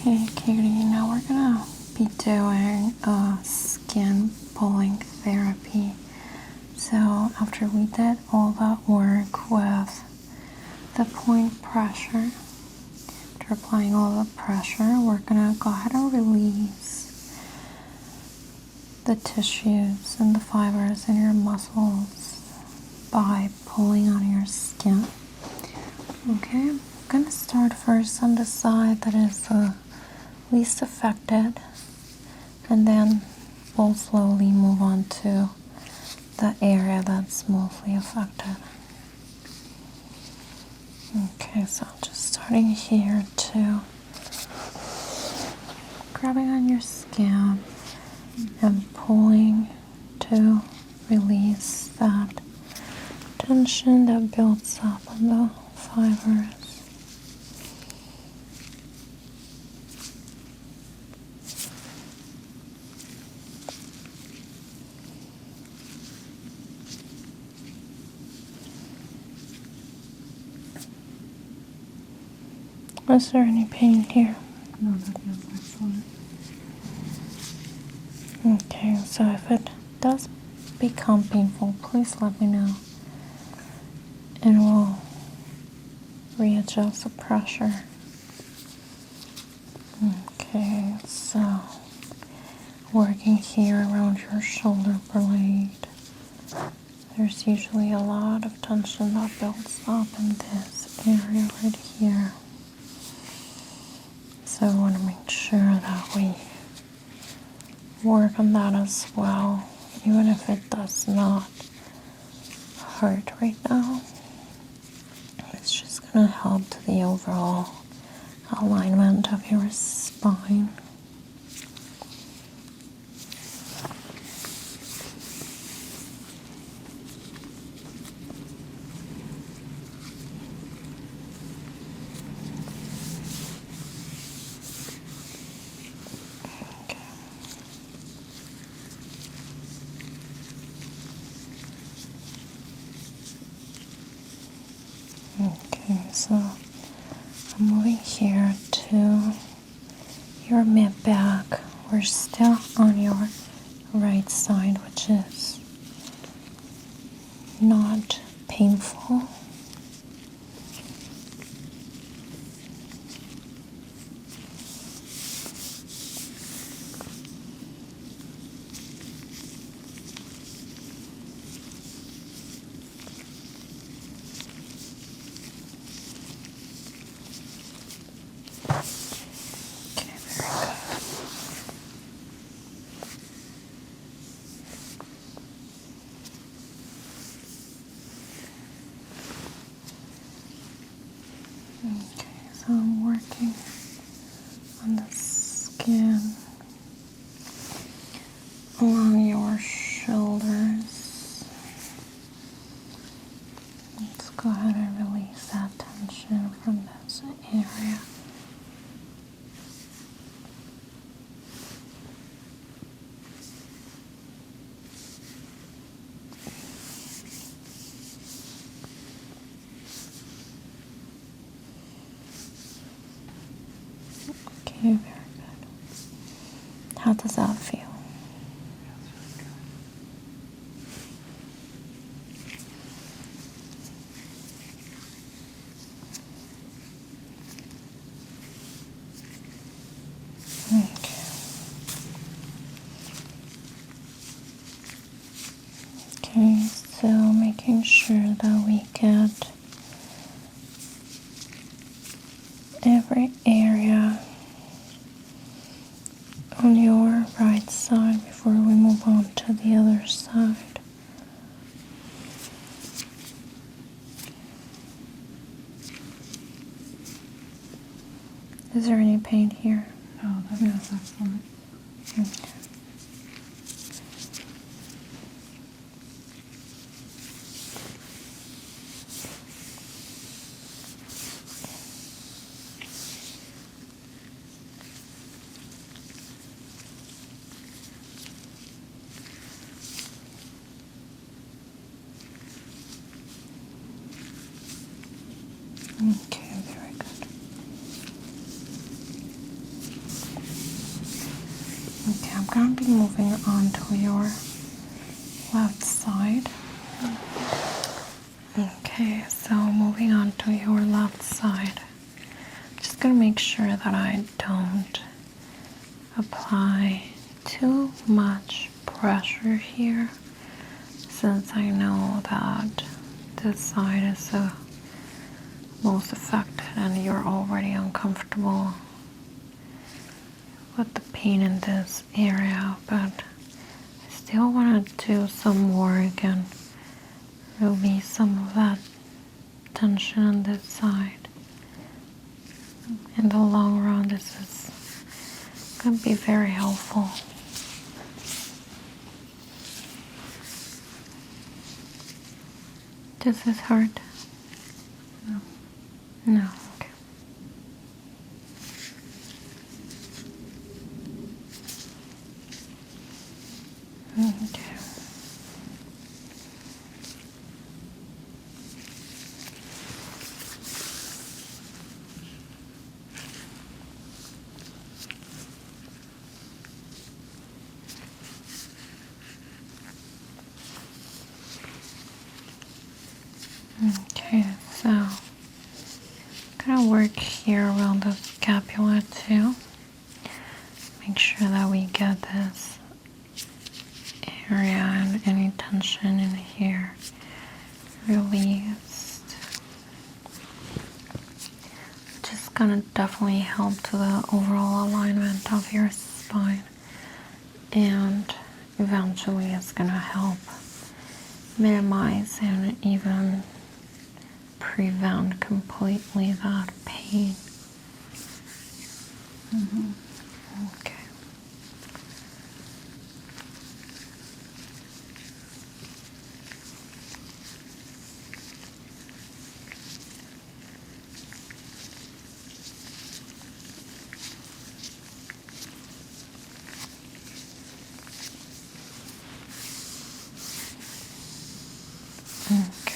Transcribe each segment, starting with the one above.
Okay, Katie, now we're gonna be doing a skin pulling therapy. So after we did all that work with the point pressure, after applying all the pressure, we're gonna go ahead and release the tissues and the fibers in your muscles by pulling on your skin. Okay, I'm gonna start first on the side that is least affected, and then we'll slowly move on to the area that's mostly affected. Okay, so just starting here too, grabbing on your skin and pulling to release that tension that builds up on the fibers. Is there any pain here? No, that feels excellent. Okay, so if it does become painful, please let me know. And we'll readjust the pressure. Okay, so working here around your shoulder blade. There's usually a lot of tension that builds up in this area right here. So I want to make sure that we work on that as well, even if it does not hurt right now. It's just going to help to the overall alignment of your spine. Okay, so I'm moving here to your mid-back. We're still on your right side, which is not painful. Okay, so I'm working on the skin along your shoulders. Let's go ahead and release that tension from this area. Okay, very good. How does that feel? Okay, so making sure that we get every area on your right side before we move on to the other side. Is there any pain here? Oh, that feels excellent. Okay. Okay, very good. Okay, I'm gonna be moving on to your left side. Okay, so moving on to your left side. Just gonna make sure that I don't apply too much pressure here, since I know that this side is the most affected and you're already uncomfortable with the pain in this area, but I still want to do some work and release some of that tension on this side. In the long run, this is going to be very helpful. Does this hurt? No. No, okay. Okay. Okay, so I'm gonna work here around the scapula too. Make sure that we get this area and any tension in here released. Just gonna definitely help to the overall alignment of your spine, and eventually it's gonna help minimize and even prevent completely that pain. Okay. Okay.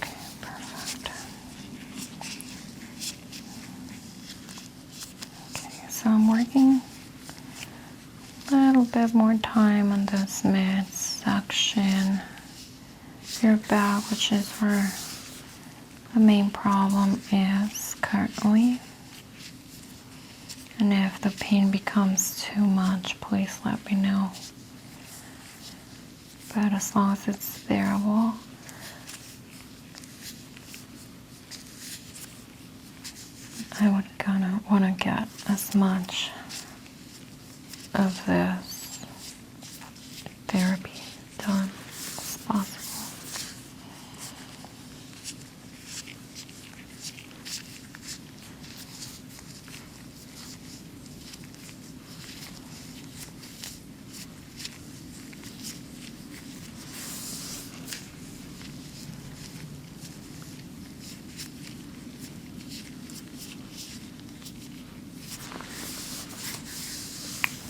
Okay, perfect. Okay, so I'm working a little bit more time on this midsection, your back, which is where the main problem is currently. And if the pain becomes too much, please let me know. But as long as it's bearable, I would kind of want to get as much of this therapy done as possible.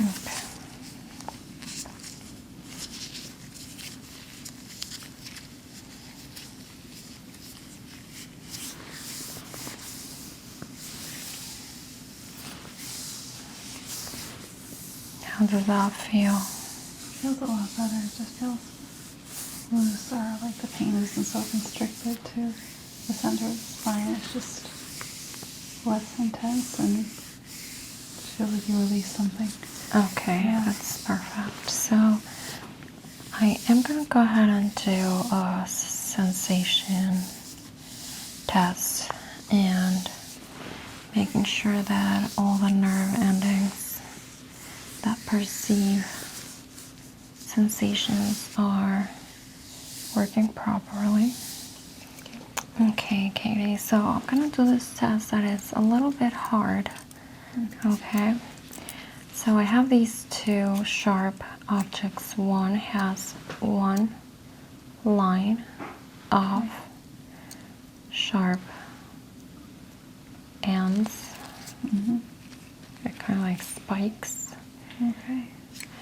Okay. How does that feel? Feels a lot better. It just feels looser, like the pain isn't so constricted to the center of the spine. It's just less intense and feel like you release something. Okay, Yeah. that's perfect. So I am going to go ahead and do a sensation test and making sure that all the nerve endings that perceive sensations are working properly. Okay, Katie, so I'm going to do this test that is a little bit hard. Okay. So I have these two sharp objects. One has one line of sharp ends. They're kind of like spikes. Okay.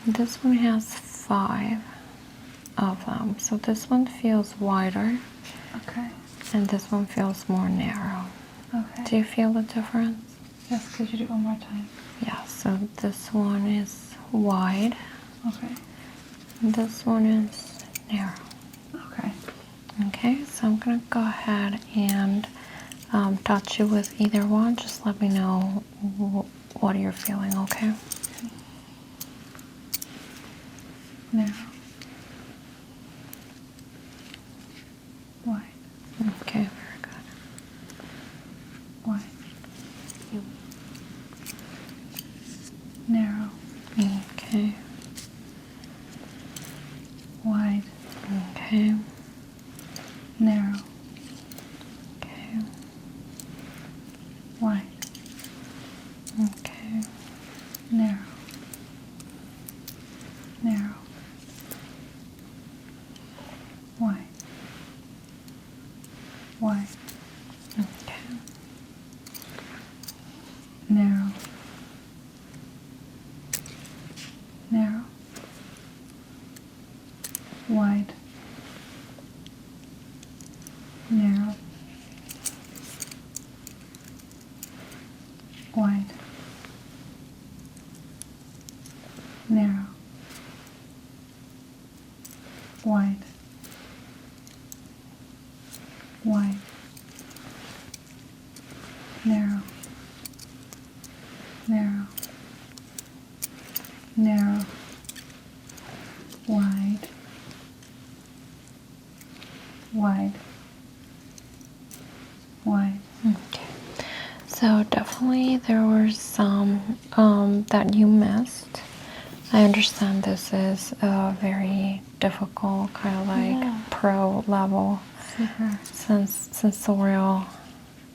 And this one has 5 of them. So this one feels wider. Okay. And this one feels more narrow. Okay. Do you feel the difference? Yes, could you do it one more time? Yeah, so this one is wide. Okay. And this one is narrow. Okay. Okay, so I'm going to go ahead and touch you with either one. Just let me know what you're feeling, okay? Narrow. Wide. Okay, very good. Wide. Narrow. Okay. Wide. Okay. Narrow. Okay. Wide. Okay. Narrow. Narrow. Wide. Wide. Okay. Narrow. Narrow. Wide. Narrow. Wide. Narrow. Wide. Wide. Narrow. Narrow. Narrow. Wide. Wide. Wide. Okay. So definitely there were some that you missed. I understand this is a very difficult kind of like pro level sensorial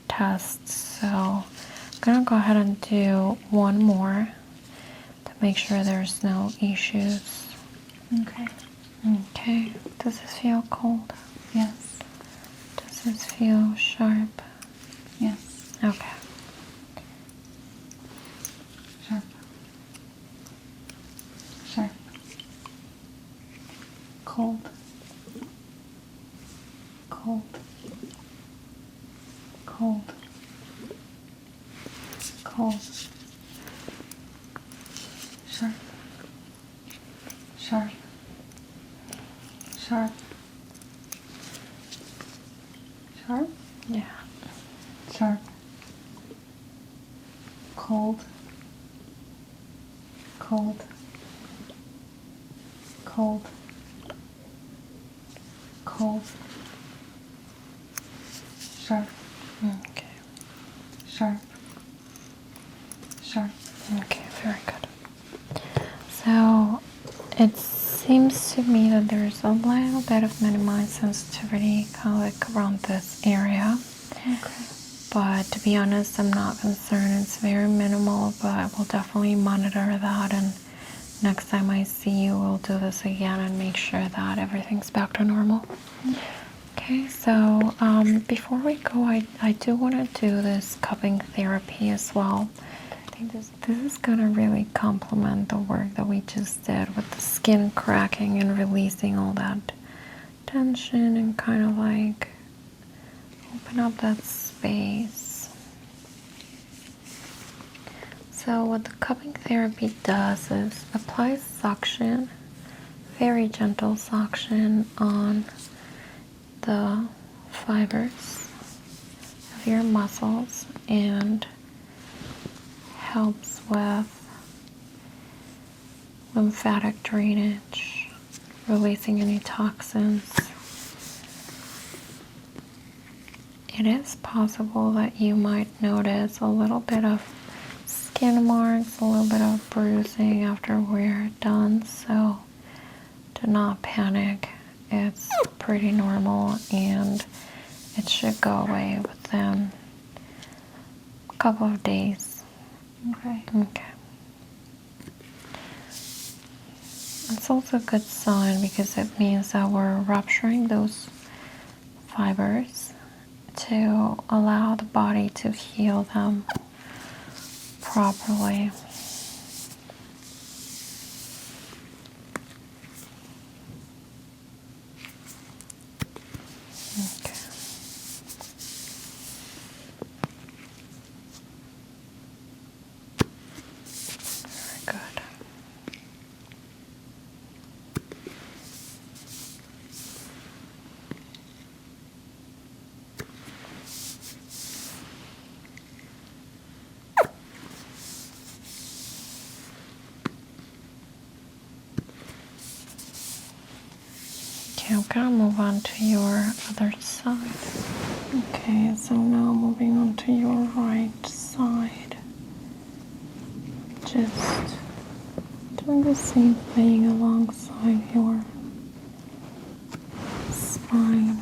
test. So I'm gonna go ahead and do one more to make sure there's no issues. Okay. Okay. Does this feel cold? Yes. Does this feel sharp? Yes. Okay. Sharp. Sharp. Cold. Cold. Cold. Cold. Sharp. Sharp. Sharp. Sharp. Yeah. Sharp. Cold. Cold. Cold. Cold. Sharp. Okay. Sharp. Sharp. Okay, very good. So it seems to me that there's a little bit of minimized sensitivity kind of like around this area. Okay. But to be honest, I'm not concerned. It's very minimal, but we'll definitely monitor that. And next time I see you, we'll do this again and make sure that everything's back to normal. Okay, so before we go, I do want to do this cupping therapy as well. I think this is going to really complement the work that we just did with the skin cracking and releasing all that tension and kind of like open up that space. So what the cupping therapy does is apply suction, very gentle suction on the fibers of your muscles and helps with lymphatic drainage, releasing any toxins. It is possible that you might notice a little bit of skin marks, a little bit of bruising after we're done, so do not panic. It's pretty normal and it should go away within a couple of days. Okay. Okay. It's also a good sign because it means that we're rupturing those fibers to allow the body to heal them properly. Okay. Very good. Okay, I'm gonna move on to your other side. Okay, so now moving on to your right side. Just doing the same thing alongside your spine,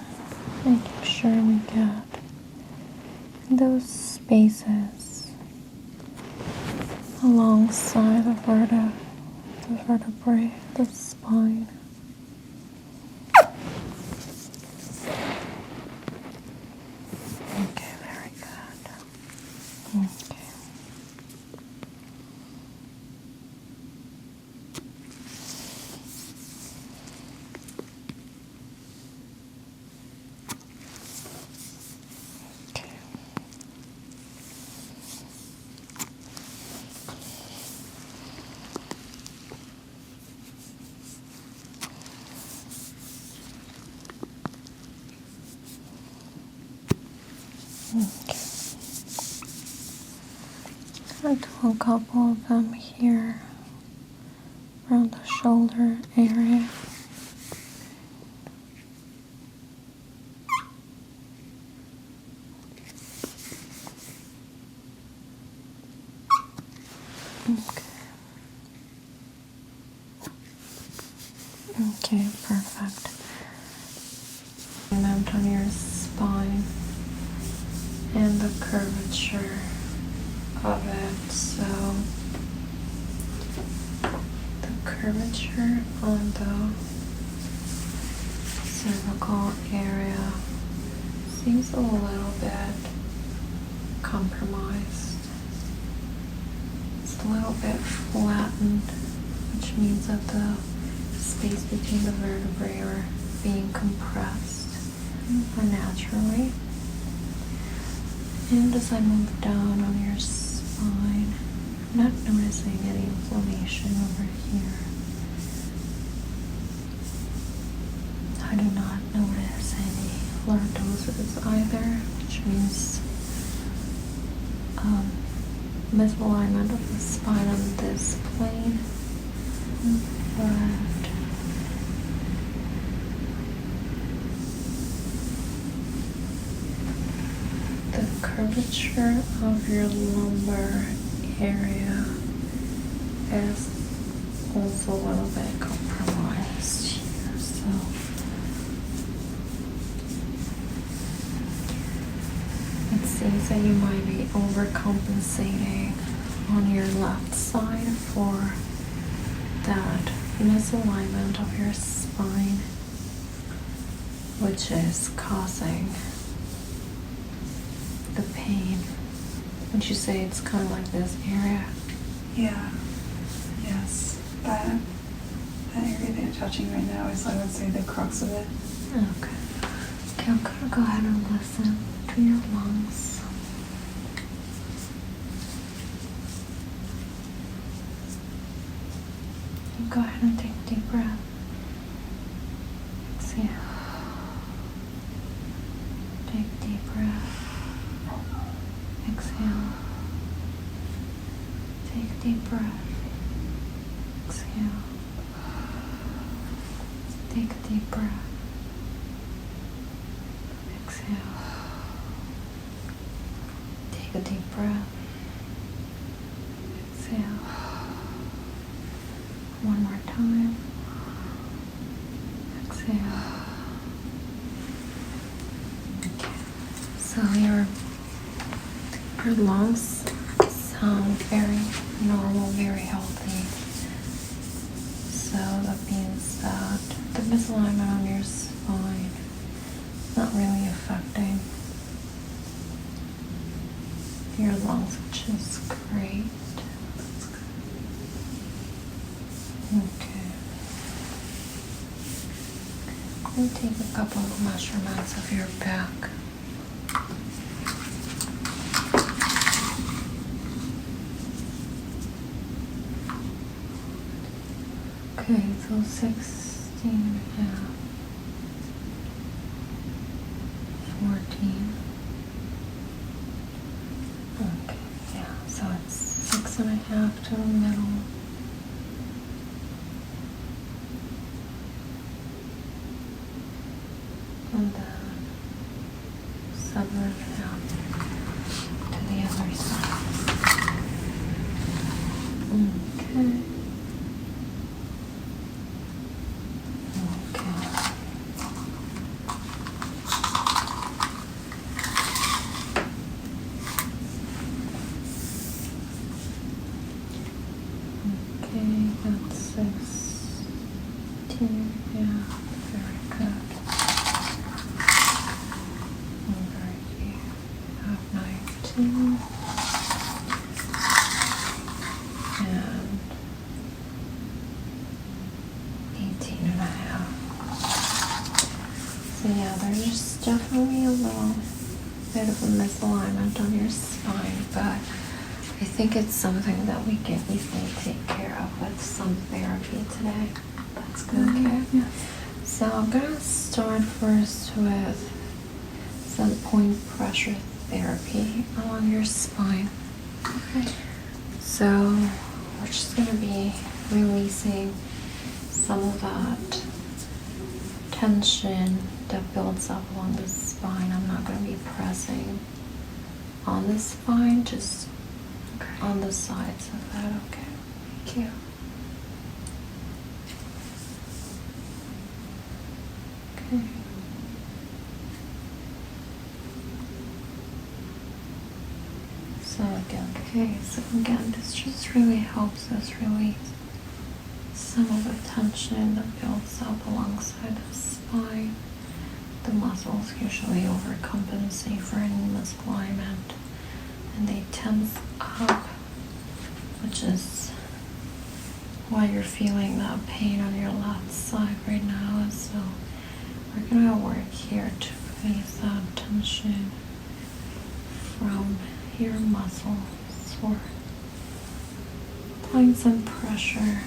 making sure we get those spaces alongside the vertebrae, the spine. Okay, very good. Okay. Okay. Okay. I'll do a couple of them here around the shoulder area. Okay. Okay, perfect. Alignment on your spine and the curvature of it. So the curvature on the cervical area seems a little bit compromised. It's a little bit flattened, which means that the space between the vertebrae are being compressed unnaturally. And as I move down on your spine, I'm not noticing any inflammation over here. I do not notice any lordosis either, which means misalignment of the spine on this plane. But the curvature of your lumbar area is also a little bit compromised here. So it seems that you might be overcompensating on your left side for that misalignment of your spine, which is causing the pain. Would you say it's kind of like this area? Yeah. Yes. That area that you're touching right now is, I would say, the crux of it. Okay. Okay, I'm gonna go ahead and listen to your lungs. Go ahead and take a deep breath. Exhale. Take a deep breath. Exhale. Take a deep breath. Exhale. Take a deep breath. Exhale. Take a deep breath. Exhale. One more time. Exhale. Okay. So your lungs sound very normal, very healthy. So the misalignment on your spine. Not really affecting your lungs, which is great. Okay. I'm going to take a couple of measurements of your back. Okay, so 16.5, 14. Okay, yeah, so it's 6.5 to the middle. And then 7.5 to the other side. Okay. Okay, that's 16, yeah, very good. Over here, have 19, and 18.5. So yeah, there's definitely a little bit of a misalignment on your spine, but I think it's something that we can easily take care of with some therapy today. That's good. Okay. Yeah. So I'm gonna start first with some point pressure therapy along your spine. Okay. So we're just gonna be releasing some of that tension that builds up along the spine. I'm not gonna be pressing on the spine, just on the sides of that. Okay. Thank you. Okay. So again, this just really helps us release some of the tension that builds up alongside the spine. The muscles usually overcompensate for any misalignment, and they tense up, which is why you're feeling that pain on your left side right now. So we're gonna work here to release that tension from your muscles. We're applying some pressure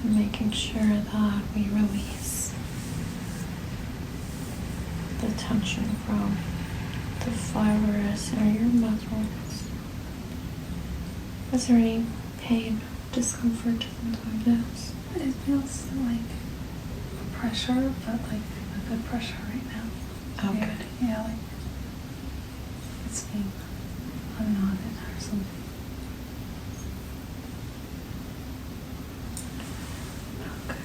and making sure that we release the tension from the fibers in your muscles. Is there any pain, discomfort, something like this? It feels like pressure, but like a good pressure right now. Okay. Weird. Yeah, like it's being unknotted or something. Okay.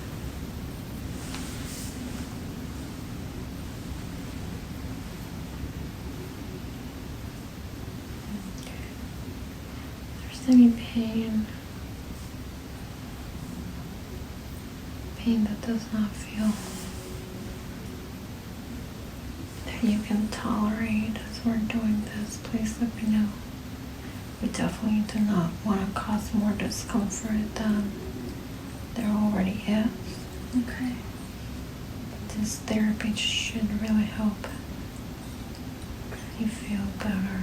If there's any pain that does not feel that you can tolerate as we're doing this, please let me know. We definitely do not want to cause more discomfort than there already is. Okay. This therapy should really help you feel better.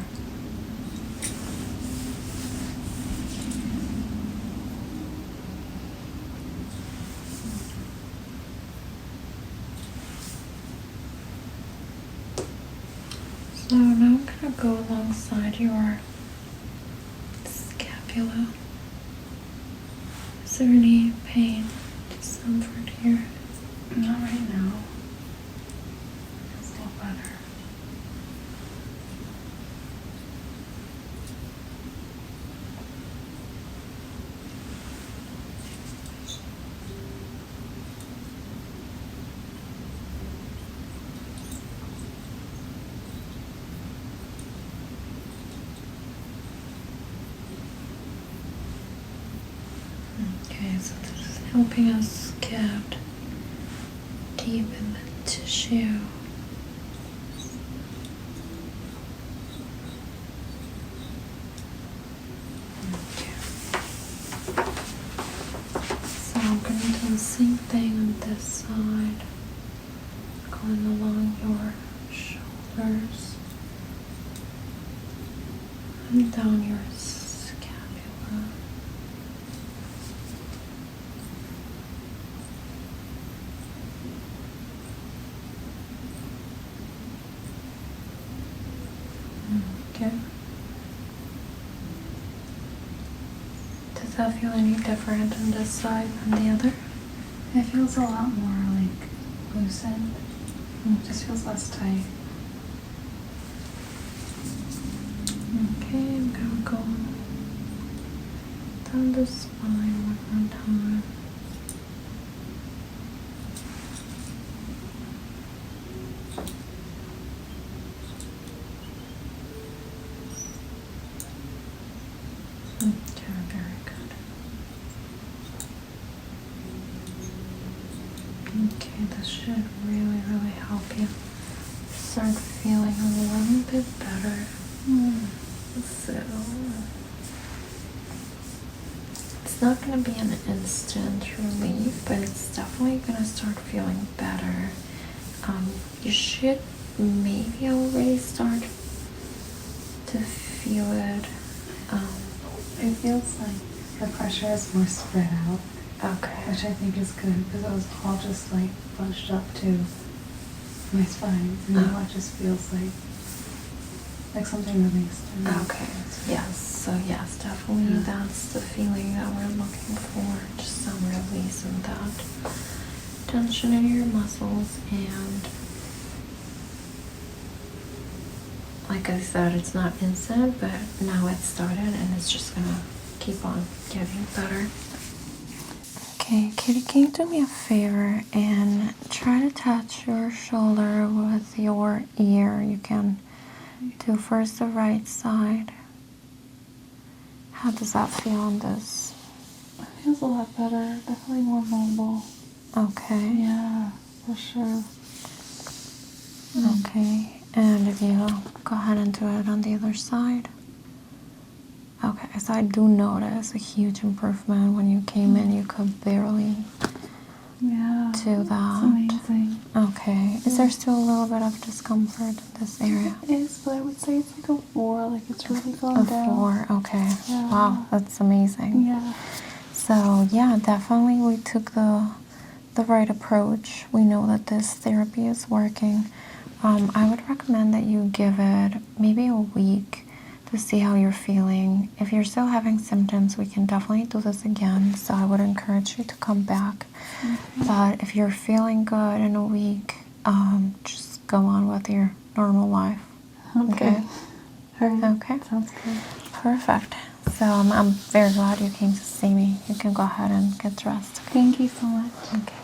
So now I'm going to go alongside your scapula. Is there any pain, discomfort here? Not right now. It's a little better. Okay, so this is helping us get deep in the tissue. So I'm going to do the same thing on this side, going along your shoulders and down your scapula. Okay. Does that feel any different on this side than the other? It feels a lot more like loosened. It just feels less tight. Okay, I'm gonna go down the spine one more time. Okay, very good. Okay, this should really, really help you start feeling a little bit better. So, it's not going to be an instant relief, but it's definitely going to start feeling better. You should maybe already start to feel it. It feels like the pressure is more spread out, Okay. which I think is good because it was all just like bunched up to my spine, and now it just feels like something released. Okay. Yes. So yes, definitely that's the feeling that we're looking for. Just some release of that tension in your muscles, and like I said, it's not instant, but now it's started and it's just gonna keep on getting better. Okay, Kitty, can you do me a favor and try to touch your shoulder with your ear? You can do first the right side. How does that feel on this? It feels a lot better. Definitely more mobile. Okay. Yeah, for sure. Okay, and if you go ahead and do it on the other side. Okay, so I do notice a huge improvement. When you came in, you could barely do that. It's amazing. Okay, is there still a little bit of discomfort in this area? It is, but I would say it's like a 4, like it's really A gone down. 4, okay. Yeah. Wow, that's amazing. Yeah. So yeah, definitely we took the right approach. We know that this therapy is working. I would recommend that you give it maybe a week to see how you're feeling. If you're still having symptoms, we can definitely do this again. So I would encourage you to come back. Okay. But if you're feeling good in a week, just go on with your normal life. Okay. All right. Okay. Sounds good. Perfect. So I'm very glad you came to see me. You can go ahead and get dressed. Thank you so much. Okay.